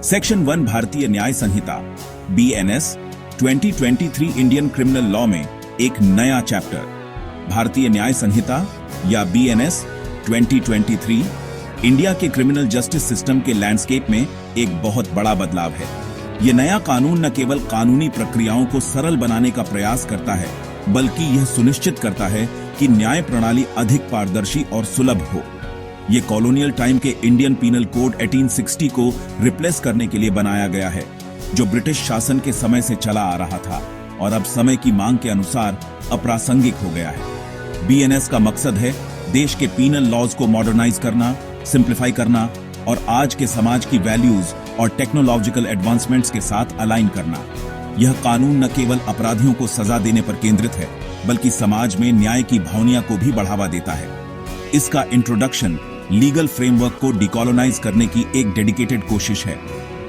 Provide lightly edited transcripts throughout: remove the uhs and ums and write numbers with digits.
Section 1 भारतीय न्याय संहिता BNS 2023 Indian criminal law में एक नया चैप्टर भारतीय न्याय संहिता या BNS 2023 इंडिया के क्रिमिनल जस्टिस सिस्टम के लैंडस्केप में एक बहुत बड़ा बदलाव है। यह नया कानून न केवल कानूनी प्रक्रियाओं को सरल बनाने का प्रयास करता है, बल्कि यह सुनिश्चित करता है कि न्याय प्रणाली अधिक पारदर्शी और सुलभ हो। यह कॉलोनियल टाइम के इंडियन पीनल कोड 1860 को रिप्लेस करने के लिए बनाया गया है, जो ब्रिटिश शासन के समय से चला आ रहा था और अब समय की मांग के अनुसार अप्रासंगिक हो गया है। BNS का मकसद है देश के पीनल लॉज को मॉडर्नाइज करना, सिंप्लीफाई करना और आज के समाज की वैल्यूज और टेक्नोलॉजिकल एडवांसमेंट्स के साथ अलाइन करना। यह कानून न केवल अपराधियों को सजा देने पर केंद्रित है, बल्कि समाज में न्याय की भावना को भी बढ़ावा देता है। इसका इंट्रोडक्शन लीगल फ्रेमवर्क को डिकॉलोनाइज करने की एक डेडिकेटेड कोशिश है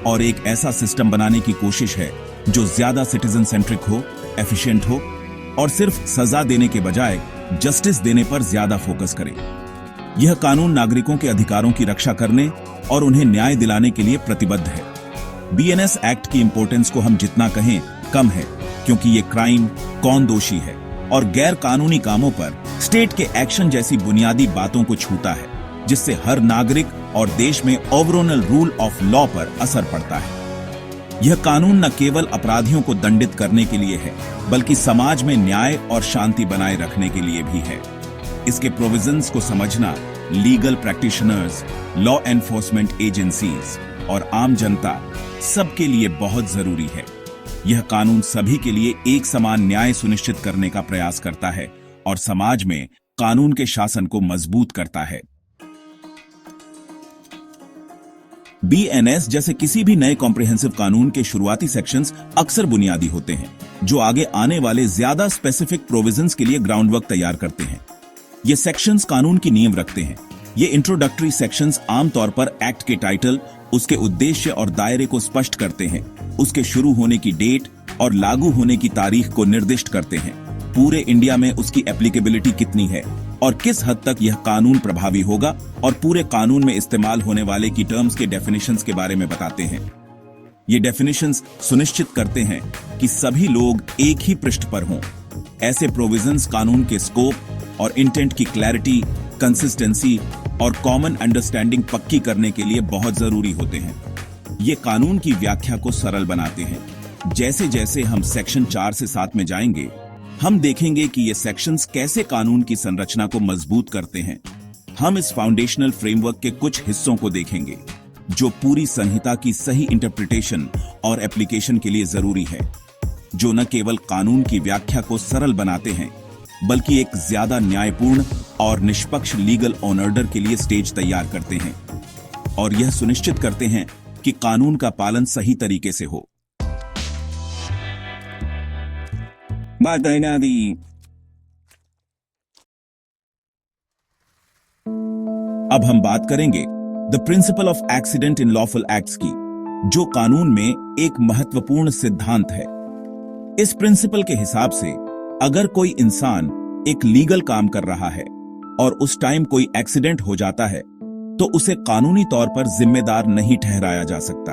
और एक ऐसा सिस्टम बनाने की कोशिश है जो ज्यादा सिटीजन सेंट्रिक हो, एफिशिएंट हो और सिर्फ सजा देने के बजाय जस्टिस देने पर ज्यादा फोकस करे। यह कानून नागरिकों के अधिकारों की रक्षा करने और उन्हें न्याय दिलाने के लिए प्रतिबद्ध है। BNS एक्ट की इंपॉर्टेंस को हम जितना कहें कम है, क्योंकि ये क्राइम, कौन दोषी है और गैर कानूनी कामों पर स्टेट के एक्शन जैसी बुनियादी बातों को छूता है, जिससे हर नागरिक और देश में ओवरऑल रूल ऑफ लॉ पर असर पड़ता है। यह कानून न केवल अपराधियों को दंडित करने के लिए है, बल्कि समाज में न्याय और शांति बनाए रखने के लिए भी है। इसके प्रोविजंस को समझना legal practitioners, law enforcement agencies और आम जनता सबके लिए बहुत जरूरी है। यह कानून सभी के लिए एक समान न्याय सुनिश्चित करने का प्रयास करता है और समाज में कानून के शासन को मजबूत करता है। BNS जैसे किसी भी नए कॉम्प्रिहेंसिव कानून के शुरुआती सेक्शंस अक्सर बुनियादी होते हैं, जो आगे आने वाले ज्यादा स्पेसिफिक प्रोविजंस के लिए ग्राउंडवर्क तैयार करते हैं। ये सेक्शंस कानून की नींव रखते हैं। ये इंट्रोडक्टरी सेक्शंस आमतौर पर एक्ट के टाइटल, उसके उद्देश्य और दायरे को स्पष्ट करते हैं, उसके शुरू होने की डेट और लागू होने की तारीख को निर्दिष्ट करते हैं, पूरे इंडिया में उसकी एप्लीकेबिलिटी कितनी है और किस हद तक यह कानून प्रभावी होगा, और पूरे कानून में इस्तेमाल होने वाले की टर्म्स के डेफिनेशंस के बारे में बताते हैं। ये डेफिनेशंस सुनिश्चित करते हैं कि सभी लोग एक ही पृष्ठ पर हों। ऐसे प्रोविजंस कानून के स्कोप और इंटेंट की क्लैरिटी, कंसिस्टेंसी और कॉमन अंडरस्टैंडिंग पक्की करने के लिए बहुत जरूरी होते हैं। ये कानून की व्याख्या को सरल बनाते हैं। जैसे जैसे हम सेक्शन 4 से 7 में जाएंगे, हम देखेंगे कि ये सेक्शंस कैसे कानून की संरचना को मजबूत करते हैं। हम इस फाउंडेशनल फ्रेमवर्क के कुछ हिस्सों को देखेंगे, जो पूरी संहिता की सही इंटरप्रिटेशन और एप्लीकेशन के लिए जरूरी है, जो न केवल कानून की व्याख्या को सरल बनाते हैं, बल्कि एक ज्यादा न्यायपूर्ण और निष्पक्ष लीगल ऑर्डर के लिए स्टेज तैयार करते हैं और यह सुनिश्चित करते हैं कि कानून का पालन सही तरीके से हो। अब हम बात करेंगे the principle of accident in lawful acts की, जो कानून में एक महत्वपूर्ण सिद्धांत है। इस प्रिंसिपल के हिसाब से अगर कोई इंसान एक लीगल काम कर रहा है और उस टाइम कोई एक्सीडेंट हो जाता है, तो उसे कानूनी तौर पर जिम्मेदार नहीं ठहराया जा सकता।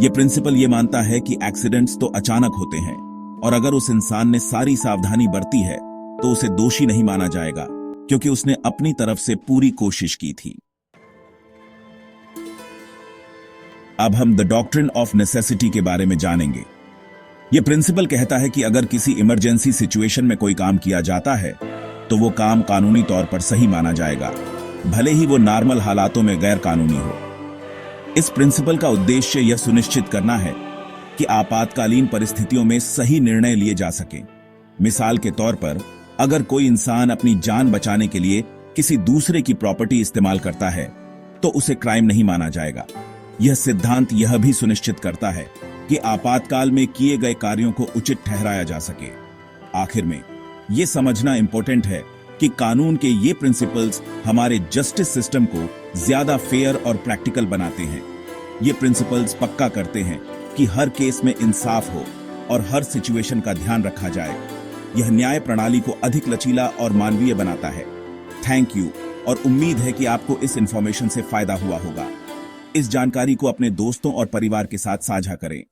यह प्रिंसिपल यह मानता है कि एक्सीडेंट्स तो अचानक होते हैं और अगर उस इंसान ने सारी सावधानी बरती है तो उसे दोषी नहीं माना जाएगा, क्योंकि उसने अपनी तरफ से पूरी कोशिश की थी। अब हम द डॉक्ट्रिन ऑफ नेसेसिटी के बारे में जानेंगे। यह प्रिंसिपल कहता है कि अगर किसी इमरजेंसी सिचुएशन में कोई काम किया जाता है, तो वो काम कानूनी तौर पर सही माना जाएगा, भले ही वो नॉर्मल हालातों में गैर कानूनी हो। इस प्रिंसिपल का उद्देश्य यह सुनिश्चित करना है कि आपातकालीन परिस्थितियों में सही निर्णय लिए जा सकें। मिसाल के तौर पर, अगर कोई इंसान अपनी जान बचाने के लिए किसी दूसरे की प्रॉपर्टी इस्तेमाल करता है, तो उसे क्राइम नहीं माना जाएगा। यह सिद्धांत यह भी सुनिश्चित करता है कि आपातकाल में किए गए कार्यों को उचित ठहराया जा सके। आखिर में यह समझना इंपॉर्टेंट है कि कानून के ये प्रिंसिपल्स हमारे जस्टिस सिस्टम को ज्यादा फेयर और प्रैक्टिकल बनाते हैं। ये प्रिंसिपल्स पक्का करते हैं कि हर केस में इंसाफ हो और हर सिचुएशन का ध्यान रखा जाए। यह न्याय प्रणाली को अधिक लचीला और मानवीय बनाता है। थैंक यू, और उम्मीद है कि आपको इस इंफॉर्मेशन से फायदा हुआ होगा। इस जानकारी को अपने दोस्तों और परिवार के साथ साझा करें।